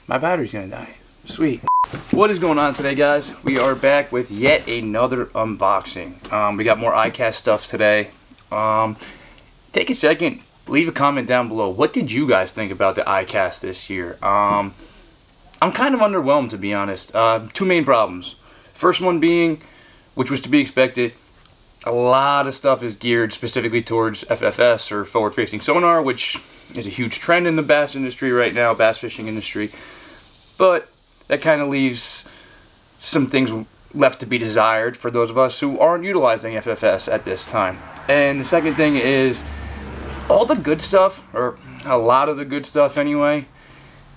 My battery's gonna die. Sweet. What is going on today, guys? We are back with yet another unboxing. We got more ICAST stuff today. Take a second, leave a comment down below. What did you guys think about the ICAST this year? I'm kind of underwhelmed, to be honest. Two main problems. First one being, which was to be expected, a lot of stuff is geared specifically towards FFS or forward-facing sonar, which is a huge trend in the bass industry right now, bass fishing industry. But that kind of leaves some things left to be desired for those of us who aren't utilizing FFS at this time. And the second thing is, all the good stuff, or a lot of the good stuff anyway,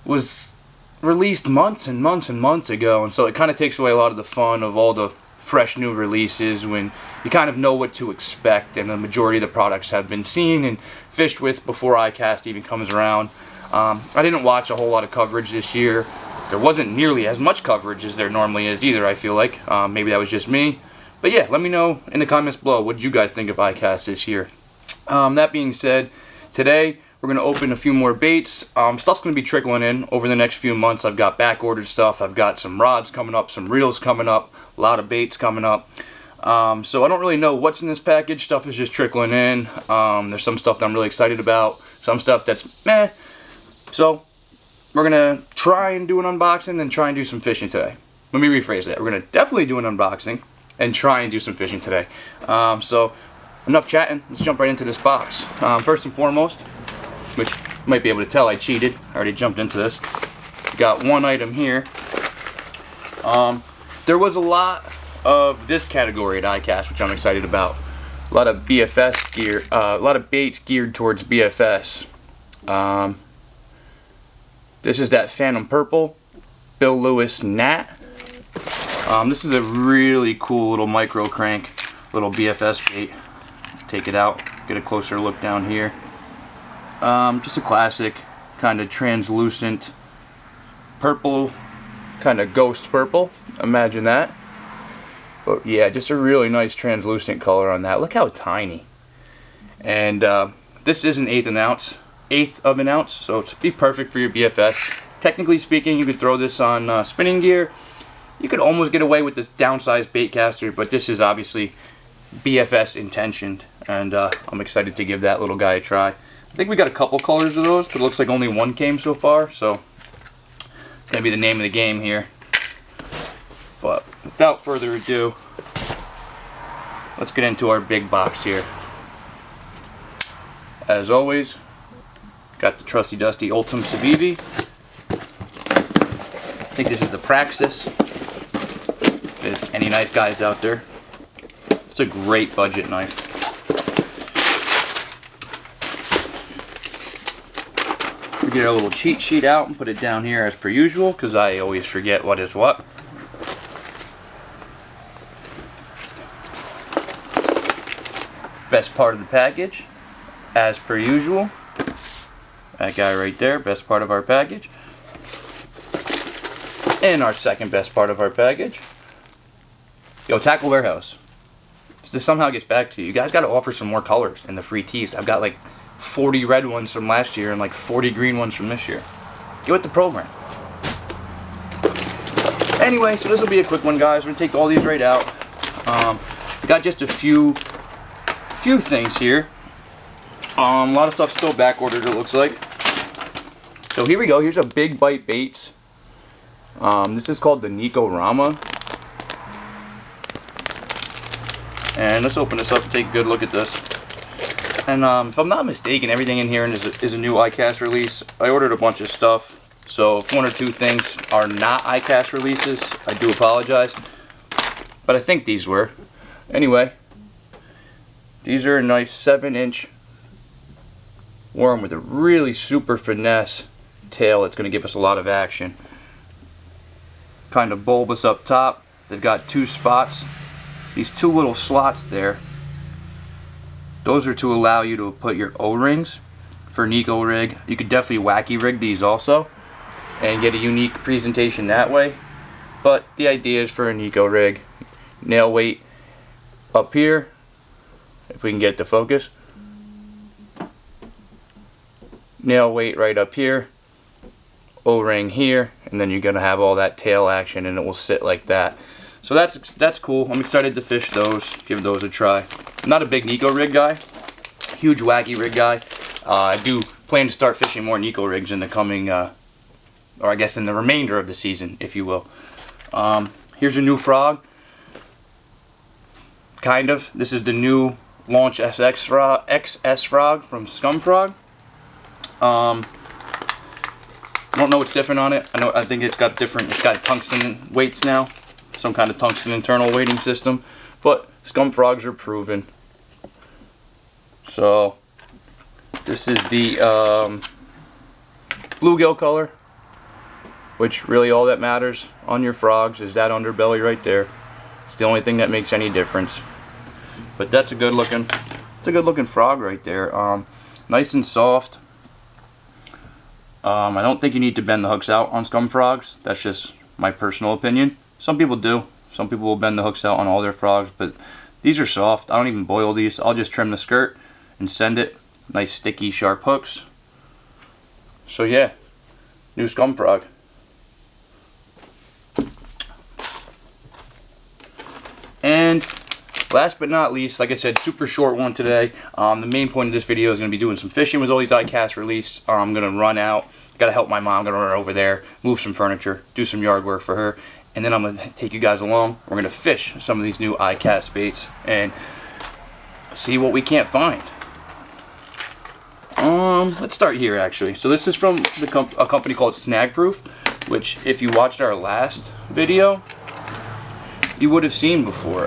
was released months and months and months ago, and so it kind of takes away a lot of the fun of all the fresh new releases when you kind of know what to expect, and the majority of the products have been seen and fished with before ICAST even comes around. I didn't watch a whole lot of coverage this year. There wasn't nearly as much coverage as there normally is either, I feel like. Maybe that was just me. But yeah, let me know in the comments below, what did you guys think of ICAST this year? That being said, today we're going to open a few more baits. Stuff's going to be trickling in over the next few months. I've got back-ordered stuff. I've got some rods coming up, some reels coming up, a lot of baits coming up. So I don't really know what's in this package. Stuff is just trickling in. There's some stuff that I'm really excited about. Some stuff that's meh. So we're going to try and do an unboxing and try and do some fishing today. Let me rephrase that. We're going to definitely do an unboxing and try and do some fishing today. So enough chatting. Let's jump right into this box. First and foremost, which you might be able to tell I cheated. I already jumped into this. Got one item here. There was a lot of this category at ICAST, which I'm excited about. A lot of BFS gear, a lot of baits geared towards BFS. This is that Phantom Purple, Bill Lewis Nat. This is a really cool little micro crank, little BFS bait. Take it out, get a closer look down here. Just a classic kind of translucent purple, kind of ghost purple. Imagine that. But yeah, just a really nice translucent color on that. Look how tiny. And this is an eighth of an ounce, so it's be perfect for your BFS. Technically speaking, you could throw this on spinning gear. You could almost get away with this downsized bait caster, but this is obviously BFS intentioned, and I'm excited to give that little guy a try. I think we got a couple colors of those, but it looks like only one came so far, so it's gonna be the name of the game here. But without further ado, let's get into our big box here. As always, got the trusty dusty Ultim Civivi. I think this is the Praxis. If there's any knife guys out there, it's a great budget knife. We get our little cheat sheet out and put it down here as per usual, because I always forget what is what. Best part of the package, as per usual. That guy right there, best part of our package. And our second best part of our package. Yo, Tackle Warehouse. If this somehow gets back to you, you guys got to offer some more colors in the free tees. I've got like 40 red ones from last year and like 40 green ones from this year. Get with the program. Anyway, so this will be a quick one, guys. We're going to take all these right out. Got just a few things here. A lot of stuff still back ordered, it looks like. So here we go. Here's a Big Bite Baits. This is called the Nico-Rama. And let's open this up and take a good look at this. And if I'm not mistaken, everything in here is a new ICAST release. I ordered a bunch of stuff, so if one or two things are not ICAST releases, I do apologize. But I think these were. Anyway, these are a nice 7-inch worm with a really super finesse tail that's going to give us a lot of action. Kind of bulbous up top. They've got two spots. These two little slots there, those are to allow you to put your O-rings for Nico rig. You could definitely wacky rig these also and get a unique presentation that way. But the idea is for a Nico rig. Nail weight up here, if we can get the focus. Nail weight right up here. O-ring here, and then you're gonna have all that tail action, and it will sit like that. So that's cool. I'm excited to fish those, give those a try. I'm not a big Nico rig guy, huge wacky rig guy. I do plan to start fishing more Nico rigs in the coming, or I guess in the remainder of the season, if you will. Here's a new frog. Kind of. This is the new Launch XS frog from Scum Frog. I don't know what's different on it. I think it's got tungsten weights now, some kind of tungsten internal weighting system. But Scum Frogs are proven. So this is the bluegill color, which really all that matters on your frogs is that underbelly right there. It's the only thing that makes any difference. But that's a good looking frog right there. Nice and soft. I don't think you need to bend the hooks out on Scum Frogs. That's just my personal opinion. Some people do. Some people will bend the hooks out on all their frogs, but these are soft. I don't even boil these. I'll just trim the skirt and send it. Nice sticky sharp hooks. So yeah, new Scum Frog. And last but not least, like I said, super short one today. The main point of this video is going to be doing some fishing with all these ICAST released. I'm going to run out. Got to help my mom. Going to run over there, move some furniture, do some yard work for her. And then I'm going to take you guys along. We're going to fish some of these new ICAST baits and see what we can't find. Let's start here actually. So this is from a company called Snagproof, which if you watched our last video, you would have seen before.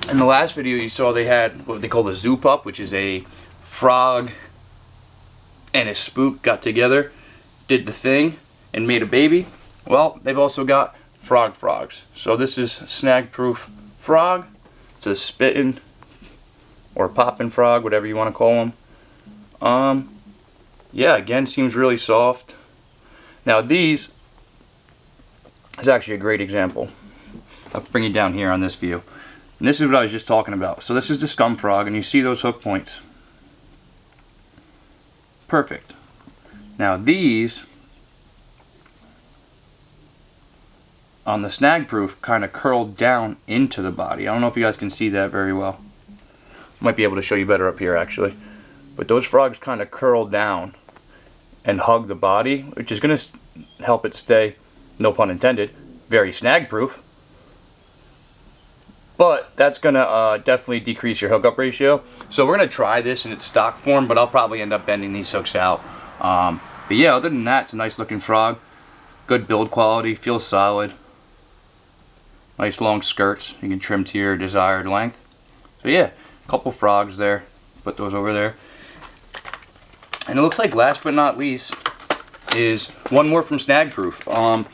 In the last video you saw they had what they call a zoo pup, which is a frog and a spook got together, did the thing, and made a baby. Well, they've also got frogs. So this is Snagproof frog. It's a spitting or popping frog, whatever you want to call them. Yeah, again, seems really soft. Now these is actually a great example. I'll bring it down here on this view. And this is what I was just talking about. So this is the Scum Frog, and you see those hook points. Perfect. Now these on the Snagproof kind of curled down into the body. I don't know if you guys can see that very well. Might be able to show you better up here actually. But those frogs kind of curl down and hug the body, which is going to help it stay, no pun intended, very snag proof. But that's going to definitely decrease your hookup ratio. So we're going to try this in its stock form, but I'll probably end up bending these hooks out. But yeah, other than that, it's a nice looking frog. Good build quality, feels solid. Nice long skirts, you can trim to your desired length. So yeah, a couple frogs there. Put those over there. And it looks like last but not least is one more from Snagproof.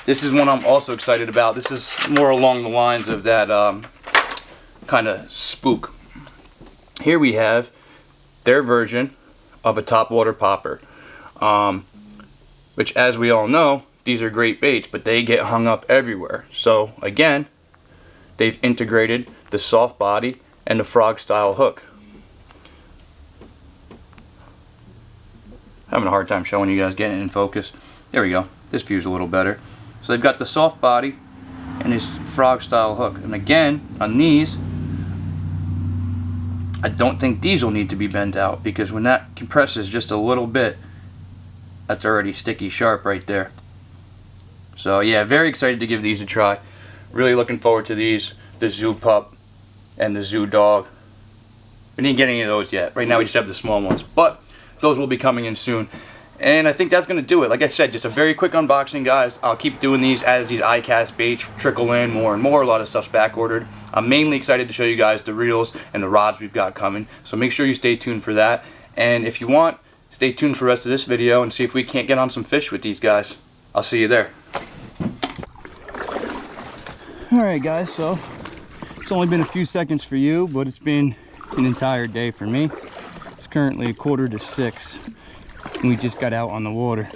This is one I'm also excited about. This is more along the lines of that kind of spook. Here we have their version of a topwater popper, which, as we all know, these are great baits, but they get hung up everywhere. So again, they've integrated the soft body and the frog style hook. Having a hard time showing you guys, getting it in focus. There we go. This view's a little better. So they've got the soft body and this frog style hook. And again, on these, I don't think these will need to be bent out, because when that compresses just a little bit, that's already sticky sharp right there. So yeah, very excited to give these a try. Really looking forward to these. The Zoo Pup and the Zoo Dog. We didn't get any of those yet. Right now we just have the small ones, but those will be coming in soon. And I think that's going to do it. Like I said, just a very quick unboxing, guys. I'll keep doing these as these ICAST baits trickle in more and more. A lot of stuff's back ordered. I'm mainly excited to show you guys the reels and the rods we've got coming. So make sure you stay tuned for that. And if you want, stay tuned for the rest of this video and see if we can't get on some fish with these guys. I'll see you there. Alright guys, so it's only been a few seconds for you, but it's been an entire day for me. It's currently 5:45 and we just got out on the water.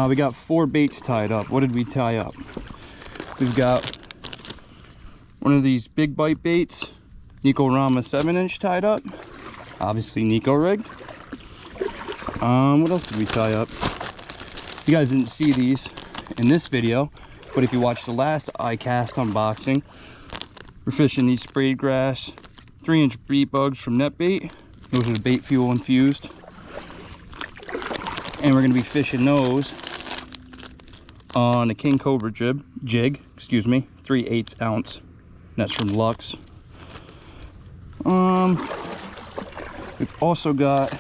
We got 4 baits tied up. What did we tie up? We've got one of these big bite baits, Nico Rama 7-inch tied up, obviously Nico rig. What else did we tie up? You guys didn't see these in this video, but if you watched the last ICAST unboxing, we're fishing these sprayed grass 3-inch beat bugs from NetBait. Those are the bait fuel infused. And we're going to be fishing those on a King Cobra jig, 3/8 ounce. That's from Lux. We've also got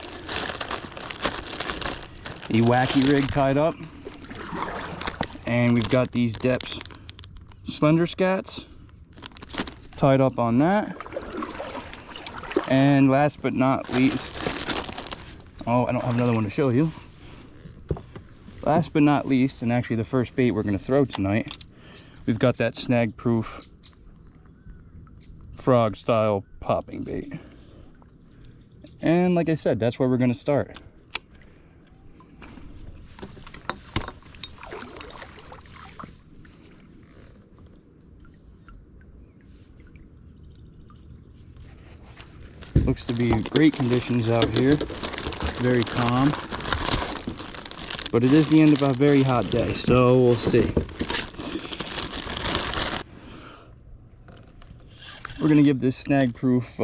a wacky rig tied up, and we've got these Depths slender scats tied up on that. And last but not least, oh, I don't have another one to show you. Last but not least, and actually the first bait we're going to throw tonight, we've got that snag proof frog style popping bait. And like I said, that's where we're going to start. Looks to be great conditions out here, very calm, but it is the end of a very hot day, so we'll see. We're going to give this snag proof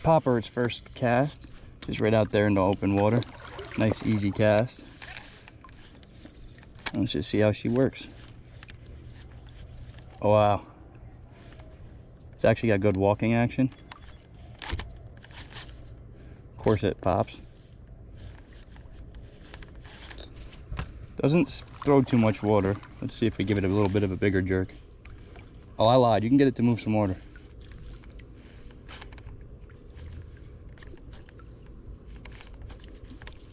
popper its first cast, just right out there into open water. Nice easy cast. Let's just see how she works. Oh wow, it's actually got good walking action. Of course it pops. Doesn't throw too much water. Let's see if we give it a little bit of a bigger jerk. Oh, I lied. You can get it to move some water.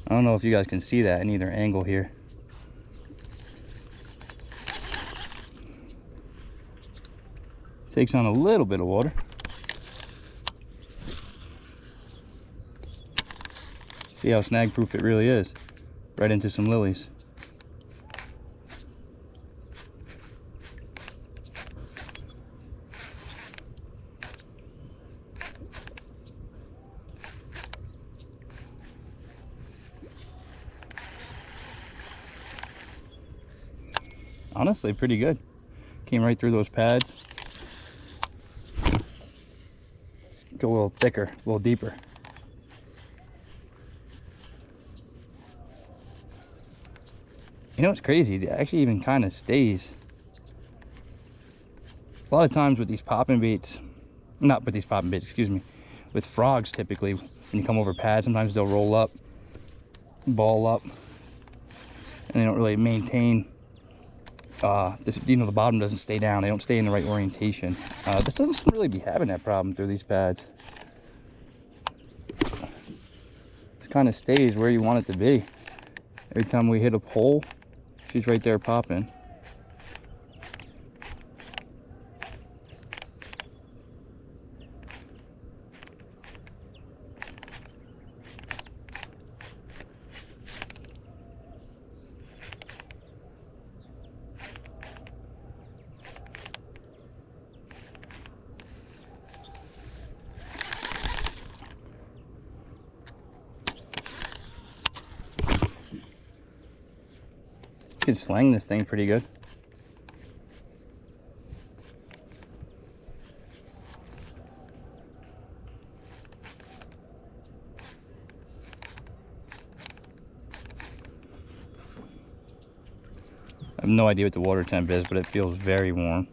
I don't know if you guys can see that in either angle here. Takes on a little bit of water. See how snag proof it really is. Right into some lilies. Honestly, pretty good. Came right through those pads. Go a little thicker, a little deeper. You know what's crazy? It actually even kind of stays. A lot of times with these popping baits, not with these popping baits, excuse me, with frogs typically, when you come over pads, sometimes they'll roll up, ball up, and they don't really maintain. The bottom doesn't stay down. They don't stay in the right orientation. This doesn't really be having that problem through these pads. This kind of stays where you want it to be. Every time we hit a pole, she's right there popping. Could slang this thing pretty good. I have no idea what the water temp is, but it feels very warm.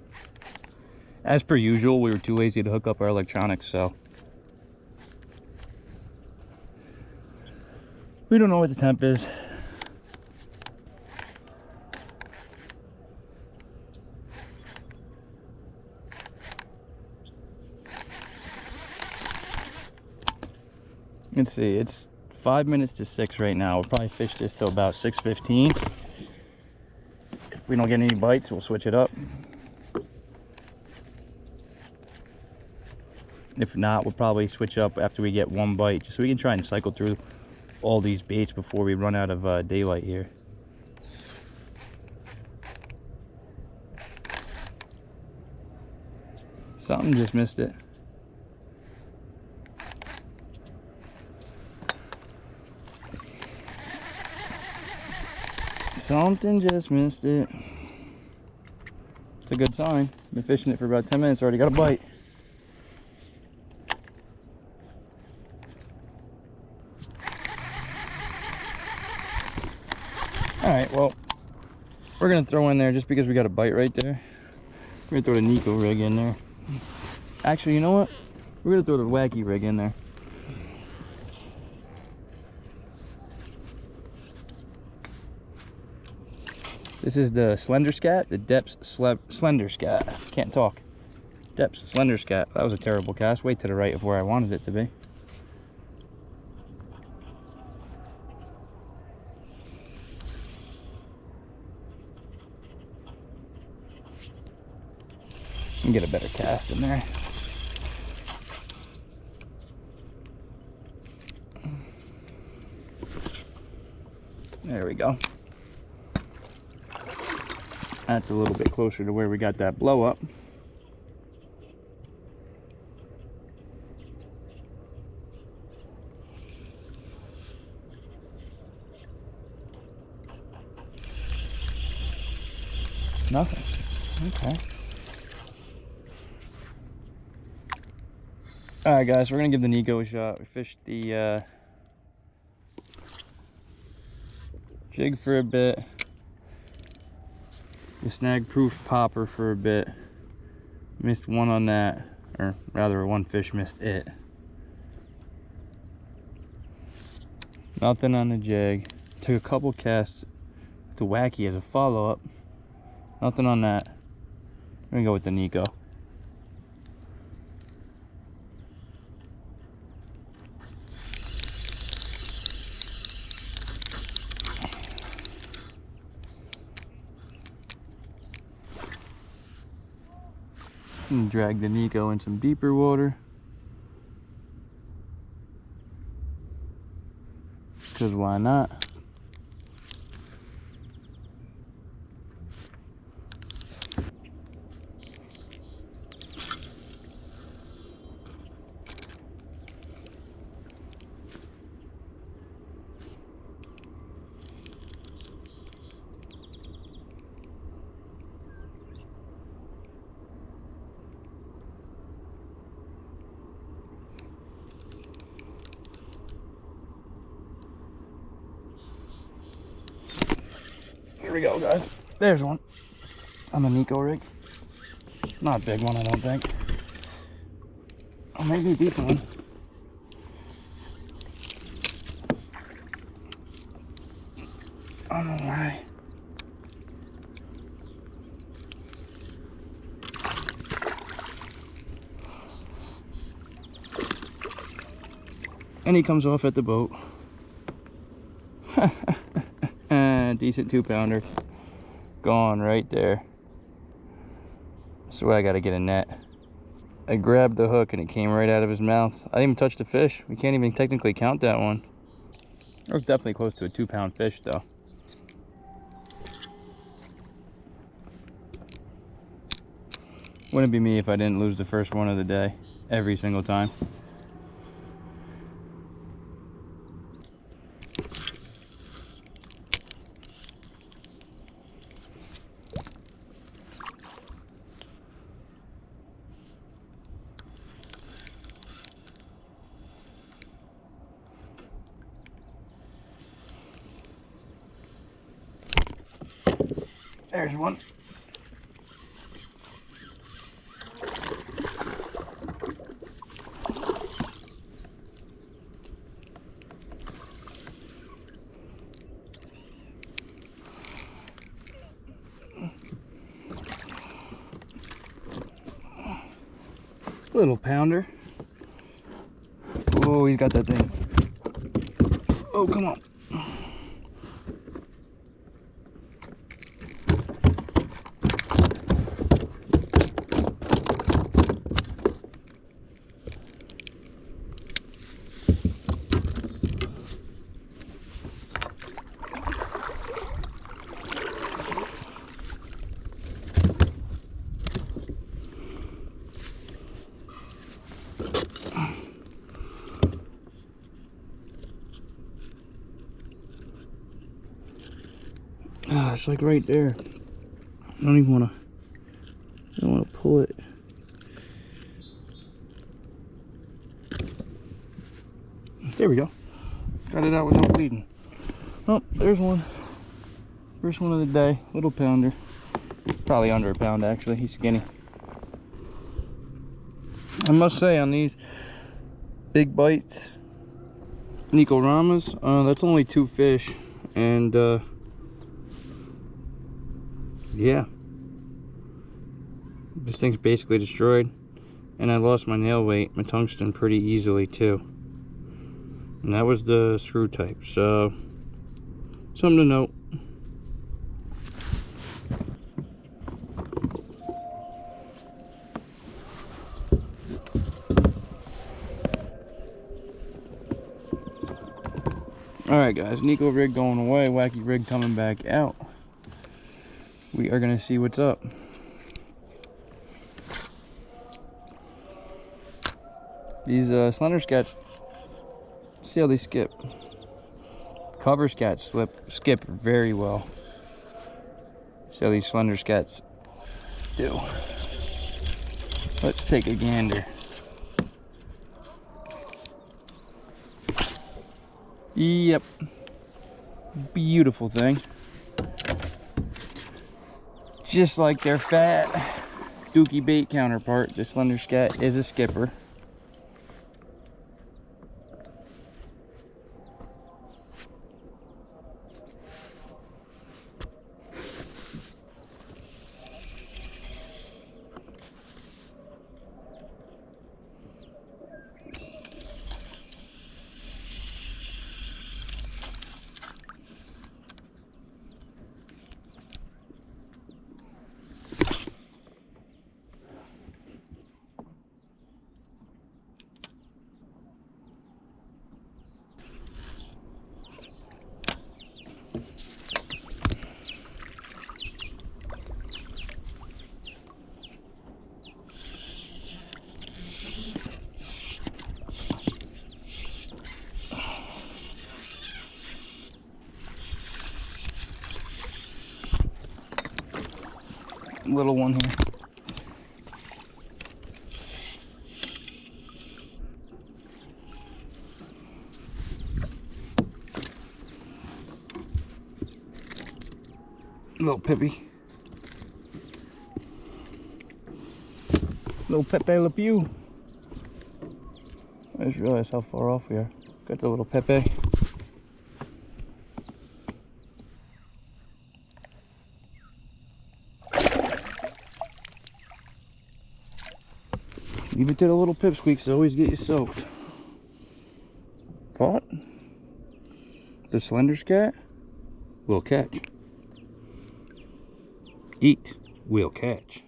As per usual, we were too lazy to hook up our electronics, so we don't know what the temp is. Let's see, it's 5 minutes to 6 right now. We'll probably fish this till about 6:15. If we don't get any bites, we'll switch it up. If not, we'll probably switch up after we get one bite, just so we can try and cycle through all these baits before we run out of daylight here. Something just missed it. Something just missed it. It's a good sign. Been fishing it for about 10 minutes, already got a bite. Alright, well, we're gonna throw in there just because we got a bite right there. We're gonna throw the Nico rig in there. Actually, you know what? We're gonna throw the wacky rig in there. This is the Slender Scat, the Depths Slender Scat. Can't talk. Depths Slender Scat. That was a terrible cast. Way to the right of where I wanted it to be. And get a better cast in there. There we go. That's a little bit closer to where we got that blow up. Nothing. Okay. Alright guys, we're gonna give the Nico a shot. We fished the jig for a bit, the snag proof popper for a bit. Missed one on that, or rather one fish missed it. Nothing on the jig. Took a couple casts to wacky as a follow-up. Nothing on that. I'm gonna go with the Nico. And drag the Nico in some deeper water. Because why not? Here we go, guys. There's one on the Nico rig. Not a big one, I don't think. Oh, maybe a decent one. I don't know why. And he comes off at the boat. Decent 2-pounder. Gone right there. So I gotta get a net. I grabbed the hook and it came right out of his mouth. I didn't even touch the fish. We can't even technically count that one. It was definitely close to a 2-pound fish though. Wouldn't be me if I didn't lose the first one of the day. Every single time. There's one. Little pounder. Oh, he's got that thing. Oh, come on. Ah, it's like right there. I don't even want to pull it. There we go. Got it out without bleeding. Oh, there's one. First one of the day. Little pounder. Probably under a pound actually. He's skinny. I must say on these big bites, Nico-Ramas, that's only 2 fish. And yeah. This thing's basically destroyed. And I lost my nail weight, my tungsten, pretty easily too. And that was the screw type, so something to note. Alright guys, Nico rig going away, wacky rig coming back out. We are gonna see what's up. These slender scats, see how they skip. Cover scats skip very well. See how these slender scats do. Let's take a gander. Yep. Beautiful thing. Just like their fat dookie bait counterpart, the slender scat is a skipper. Little one here. Little Pippy. Little Pepe Le Pew. I just realized how far off we are. Got the little Pepe. Leave it to the little pipsqueaks to always get you soaked. Caught. The slender scat will catch. Eat will catch.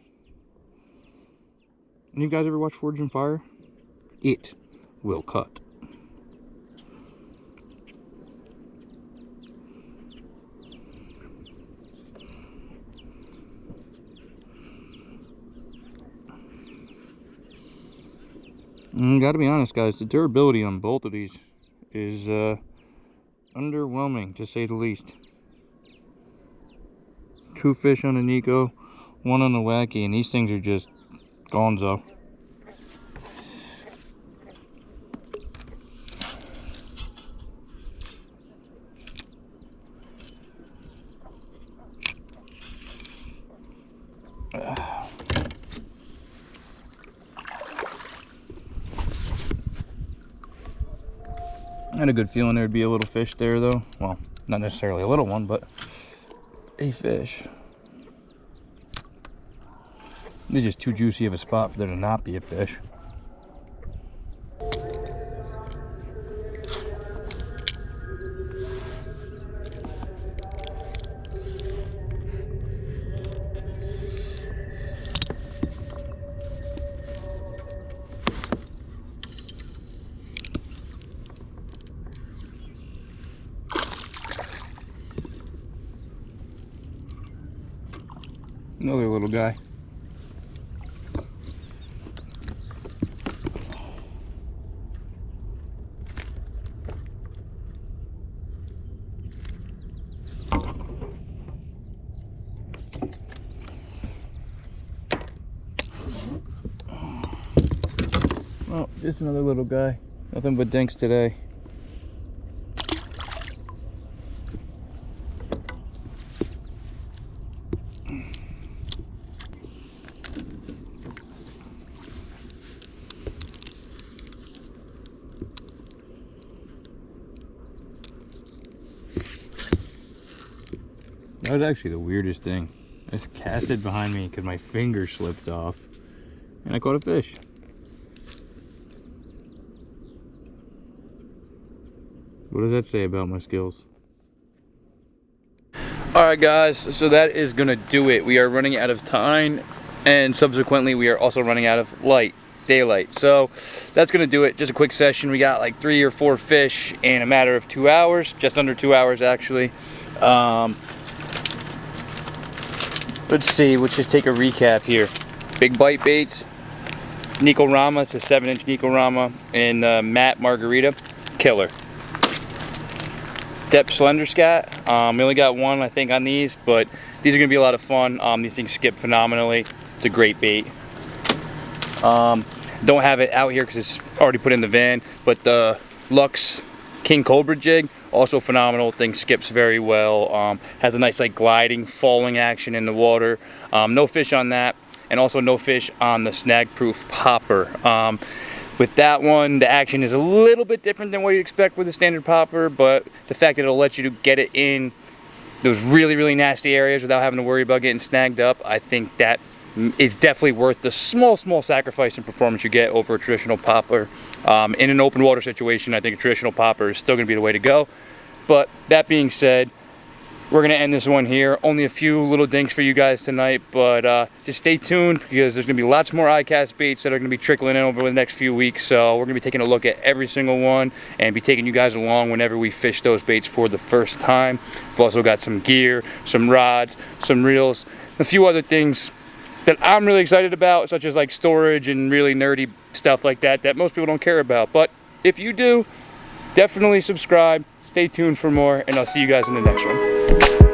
And you guys ever watch Forge and Fire? It will cut. Gotta be honest guys, the durability on both of these is underwhelming to say the least. 2 fish on the Nico, 1 on the wacky, and these things are just gonzo. I had a good feeling there'd be a little fish there though. Well, not necessarily a little one, but a fish. It's just too juicy of a spot for there to not be a fish. Another little guy. Just another little guy. Nothing but dinks today. That was actually the weirdest thing. I just cast it behind me because my finger slipped off and I caught a fish. What does that say about my skills? Alright guys, so that is gonna do it. We are running out of time and subsequently we are also running out of daylight. So that's gonna do it. Just a quick session. We got like 3 or 4 fish in a matter of 2 hours, just under 2 hours actually. Let's see, let's just take a recap here. Big bite baits, Nico-Rama, it's a 7-inch Nico-Rama, and Matte Margarita, killer. Depth Slender Scat, we only got one I think on these, but these are gonna be a lot of fun. These things skip phenomenally. It's a great bait. Don't have it out here because it's already put in the van, but the Lux King Cobra jig, also phenomenal. Thing skips very well. Has a nice like gliding, falling action in the water. No fish on that, and also no fish on the snag proof popper. With that one, the action is a little bit different than what you'd expect with a standard popper, but the fact that it'll let you get it in those really nasty areas without having to worry about getting snagged up, I think that is definitely worth the small sacrifice in performance you get over a traditional popper. In an open water situation, I think a traditional popper is still going to be the way to go. But that being said, we're going to end this one here. Only a few little dinks for you guys tonight, but just stay tuned because there's going to be lots more ICAST baits that are going to be trickling in over the next few weeks. So we're going to be taking a look at every single one and be taking you guys along whenever we fish those baits for the first time. We've also got some gear, some rods, some reels, a few other things that I'm really excited about, such as like storage and really nerdy stuff like that that most people don't care about. But if you do, definitely subscribe, stay tuned for more, and I'll see you guys in the next one.